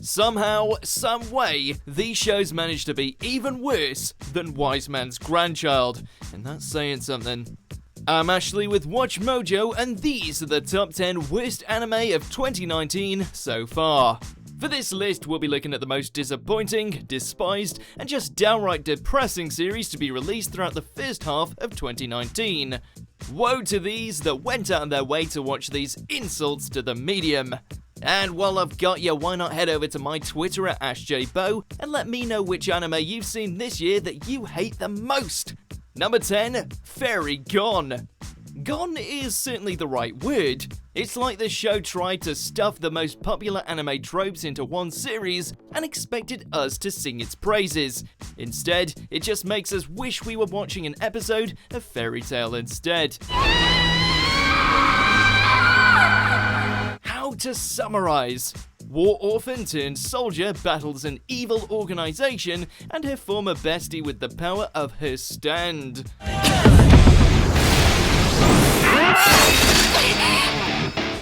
Somehow, some way, these shows managed to be even worse than Wise Man's Grandchild, and that's saying something. I'm Ashley with WatchMojo, and these are the top 10 worst anime of 2019 so far. For this list, we'll be looking at the most disappointing, despised, and just downright depressing series to be released throughout the first half of 2019. Woe to these that went out of their way to watch these insults to the medium. And while I've got you, why not head over to my Twitter at AshJBo and let me know which anime you've seen this year that you hate the most. Number 10, Fairy Gone. Gone is certainly the right word. It's like the show tried to stuff the most popular anime tropes into one series and expected us to sing its praises. Instead, it just makes us wish we were watching an episode of Fairy Tail instead. How to summarize? War orphan turned soldier battles an evil organization and her former bestie with the power of her stand.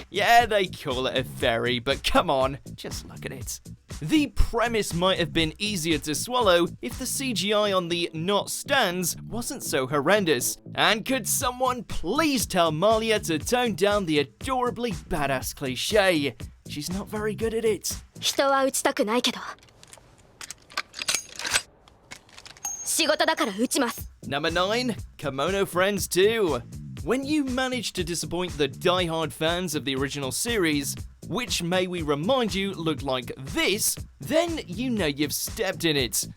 Yeah, they call it a fairy, but come on, just look at it. The premise might have been easier to swallow if the CGI on the not stands wasn't so horrendous. And could someone please tell Malia to tone down the adorably badass cliche? She's not very good at it. Number 9, Kimono Friends 2. When you manage to disappoint the die-hard fans of the original series, which may we remind you looked like this, then you know you've stepped in it.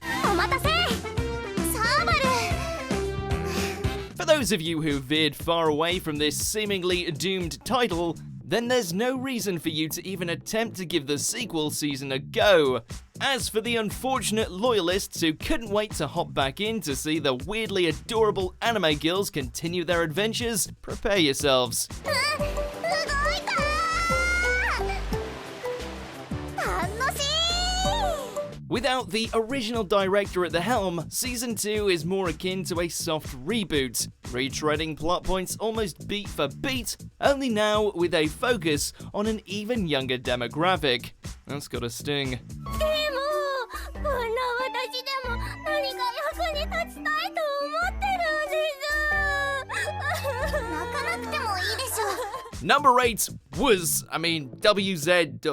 For those of you who veered far away from this seemingly doomed title, then there's no reason for you to even attempt to give the sequel season a go. As for the unfortunate loyalists who couldn't wait to hop back in to see the weirdly adorable anime girls continue their adventures, prepare yourselves. Without the original director at the helm, Season 2 is more akin to a soft reboot, retreading plot points almost beat for beat, only now with a focus on an even younger demographic. That's gotta sting. Number 8 was, WZ,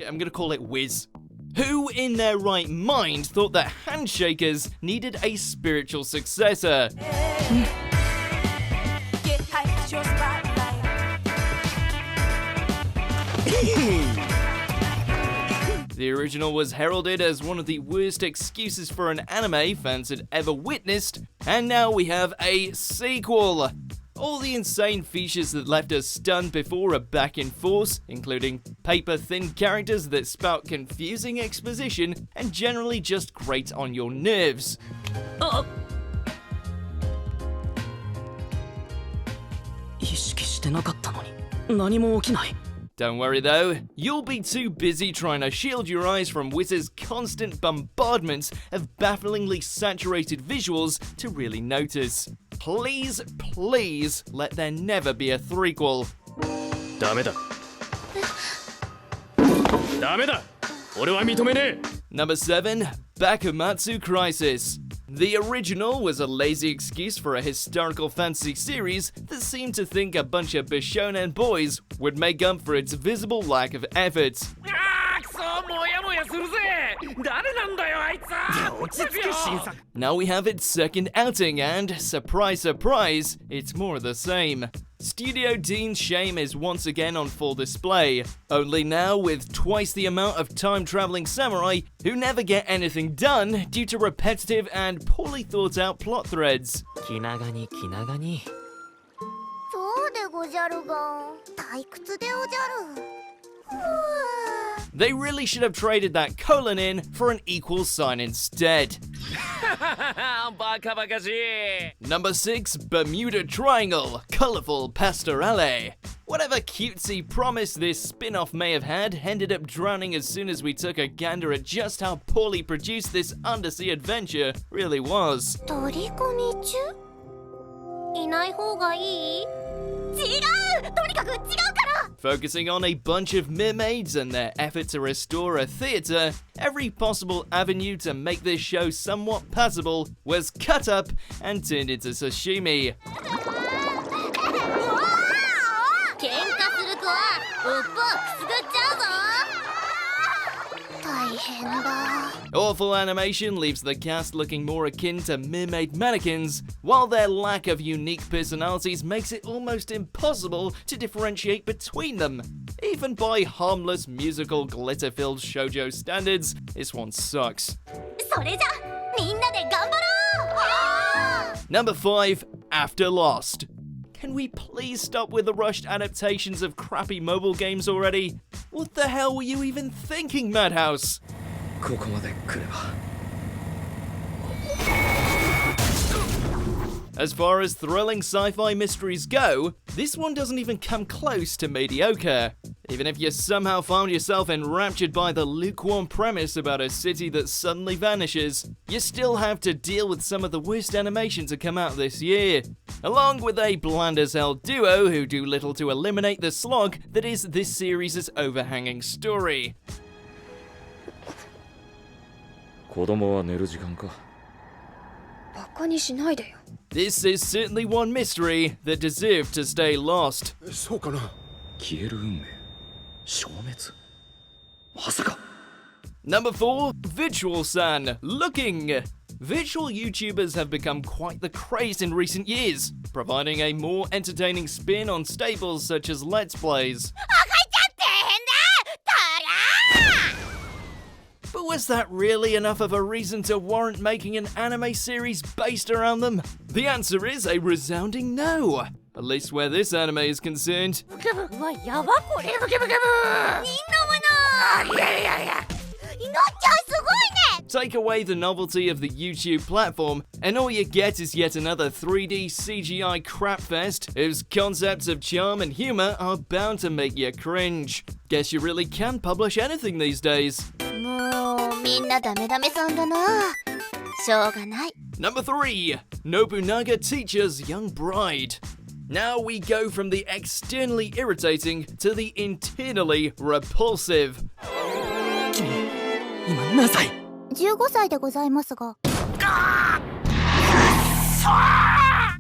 I'm gonna call it Wiz. Who in their right mind thought that Handshakers needed a spiritual successor? The original was heralded as one of the worst excuses for an anime fans had ever witnessed, and now we have a sequel. All the insane features that left us stunned before are back in force, including paper-thin characters that spout confusing exposition and generally just grate on your nerves. Don't worry though, you'll be too busy trying to shield your eyes from Wiz's constant bombardment of bafflingly saturated visuals to really notice. Please, please, let there never be a threequel. Number 7, Bakumatsu Crisis. The original was a lazy excuse for a historical fantasy series that seemed to think a bunch of Bishonen boys would make up for its visible lack of effort. Now we have its second outing and, surprise surprise, it's more of the same. Studio Dean's shame is once again on full display, only now with twice the amount of time-traveling samurai who never get anything done due to repetitive and poorly thought out plot threads. They really should have traded that colon in for an equal sign instead. Number 6, Bermuda Triangle Colorful Pastrale. Whatever cutesy promise this spin-off may have had ended up drowning as soon as we took a gander at just how poorly produced this undersea adventure really was. Focusing on a bunch of mermaids and their effort to restore a theater, every possible avenue to make this show somewhat passable was cut up and turned into sashimi. Awful animation leaves the cast looking more akin to mermaid mannequins, while their lack of unique personalities makes it almost impossible to differentiate between them. Even by harmless musical glitter-filled shoujo standards, this one sucks. Number 5, Afterlost. Can we please stop with the rushed adaptations of crappy mobile games already? What the hell were you even thinking, Madhouse? As far as thrilling sci-fi mysteries go, this one doesn't even come close to mediocre. Even if you somehow found yourself enraptured by the lukewarm premise about a city that suddenly vanishes, you still have to deal with some of the worst animation to come out this year, along with a bland-as-hell duo who do little to eliminate the slog that is this series' overhanging story. This is certainly one mystery that deserved to stay lost. Number 4, Virtual-san, Looking. Virtual YouTubers have become quite the craze in recent years, providing a more entertaining spin on staples such as Let's Plays. But was that really enough of a reason to warrant making an anime series based around them? The answer is a resounding no, at least where this anime is concerned. Take away the novelty of the YouTube platform, and all you get is yet another 3D CGI crapfest whose concepts of charm and humor are bound to make you cringe. Guess you really can publish anything these days. Number 3, Nobunaga teaches young bride. Now we go from the externally irritating to the internally repulsive.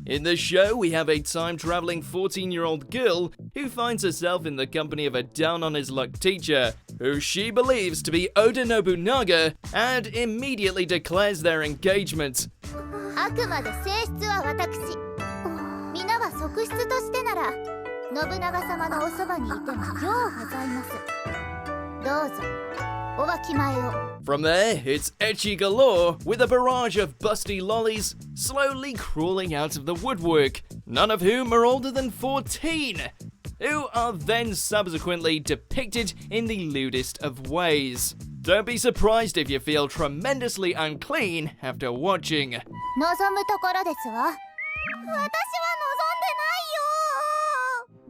In the show, we have a time-traveling 14-year-old girl who finds herself in the company of a down-on-his-luck teacher, who she believes to be Oda Nobunaga, and immediately declares their engagement. From there, it's ecchi galore, with a barrage of busty lollies slowly crawling out of the woodwork, none of whom are older than 14, who are then subsequently depicted in the lewdest of ways. Don't be surprised if you feel tremendously unclean after watching.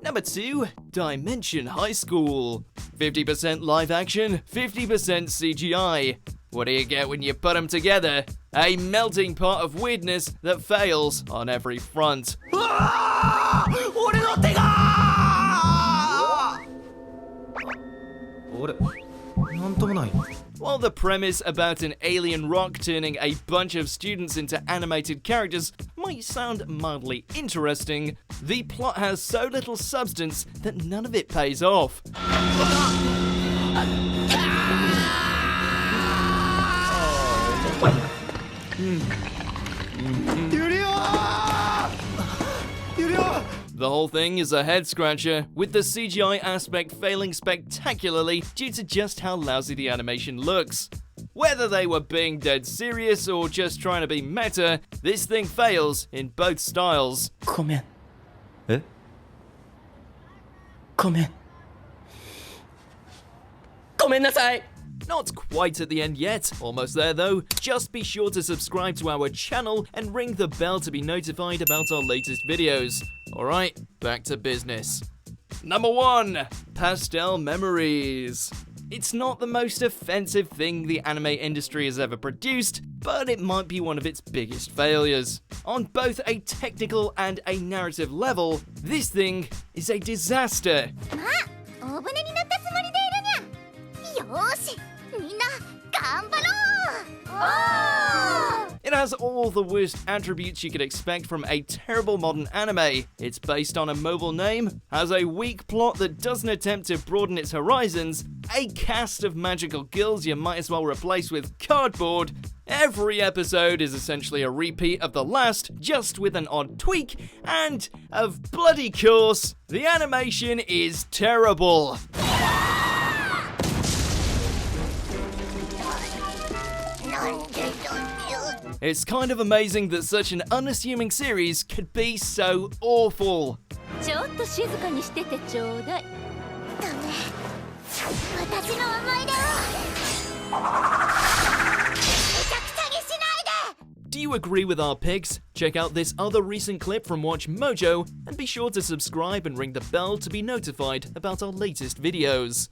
Number 2, Dimension High School. 50% live action, 50% CGI. What do you get when you put them together? A melting pot of weirdness that fails on every front. While the premise about an alien rock turning a bunch of students into animated characters might sound mildly interesting, the plot has so little substance that none of it pays off. The whole thing is a head-scratcher, with the CGI aspect failing spectacularly due to just how lousy the animation looks. Whether they were being dead serious or just trying to be meta, this thing fails in both styles. Not quite at the end yet, almost there though. Just be sure to subscribe to our channel and ring the bell to be notified about our latest videos. Alright, back to business. Number 1, Pastel Memories. It's not the most offensive thing the anime industry has ever produced, but it might be one of its biggest failures. On both a technical and a narrative level, this thing is a disaster. 大船に乗ったつもりでいるにゃ。よーし、みんな頑張ろう。 It has all the worst attributes you could expect from a terrible modern anime. It's based on a mobile name, has a weak plot that doesn't attempt to broaden its horizons, a cast of magical girls you might as well replace with cardboard. Every episode is essentially a repeat of the last, just with an odd tweak, and, of bloody course, the animation is terrible. It's kind of amazing that such an unassuming series could be so awful. ちょっと静かにしててちょうだい。ダメ。私の思い出をめちゃくちゃにしないで。 Do you agree with our picks? Check out this other recent clip from WatchMojo and be sure to subscribe and ring the bell to be notified about our latest videos.